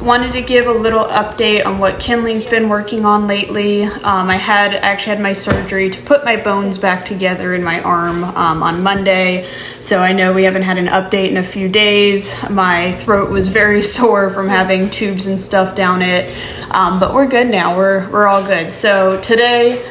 wanted to give a little update on what Kynlee's been working on lately. I actually had my surgery to put my bones back together in my arm on Monday, so I know we haven't had an update in a few days. My throat was very sore from having tubes and stuff down it, but we're good now. We're all good. So today,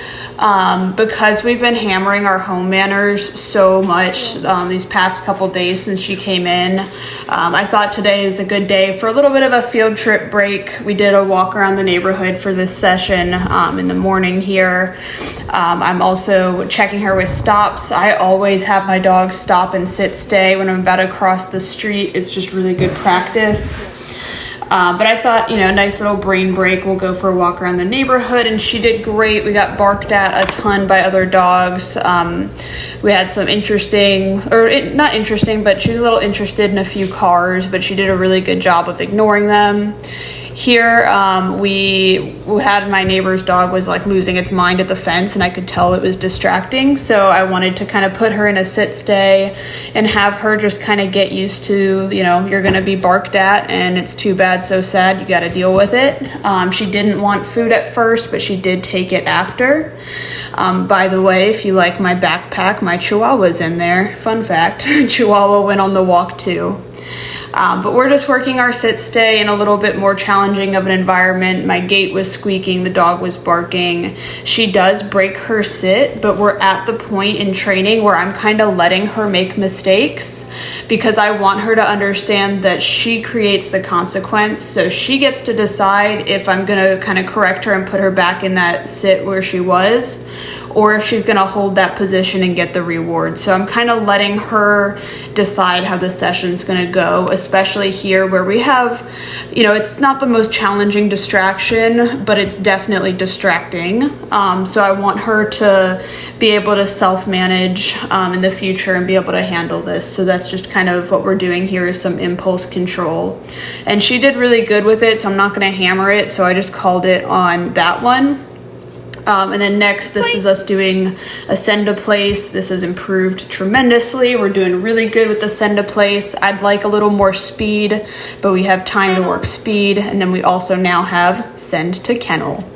because we've been hammering our home manners so much these past couple days since she came in, I thought today is a good day for a little bit of a field trip break. We did a walk around the neighborhood for this session in the morning here. I'm also checking her with stops. I always have my dog stop and sit stay when I'm about to cross the street. It's just really good practice. But I thought, nice little brain break. We'll go for a walk around the neighborhood, and she did great. We got barked at a ton by other dogs. We had some not interesting, but she was a little interested in a few cars, but she did a really good job of ignoring them. Here, we had my neighbor's dog was like losing its mind at the fence, and I could tell it was distracting. So I wanted to kind of put her in a sit stay and have her just kind of get used to, you're going to be barked at and it's too bad, so sad. You got to deal with it. She didn't want food at first, but she did take it after. By the way, if you like my backpack, my Chihuahua's in there. Fun fact, Chihuahua went on the walk too. But we're just working our sit stay in a little bit more challenging of an environment. My gate was squeaking, the dog was barking. She does break her sit, but we're at the point in training where I'm kind of letting her make mistakes because I want her to understand that she creates the consequence. So she gets to decide if I'm going to kind of correct her and put her back in that sit where she was, or if she's gonna hold that position and get the reward. So I'm kind of letting her decide how the session's gonna go, especially here where we have, it's not the most challenging distraction, but it's definitely distracting. So I want her to be able to self-manage in the future and be able to handle this. So that's just kind of what we're doing here, is some impulse control. And she did really good with it, so I'm not gonna hammer it, so I just called it on that one. And then next, this is us doing a send to place. This has improved tremendously. We're doing really good with the send to place. I'd like a little more speed, but we have time to work speed. And then we also now have send to kennel.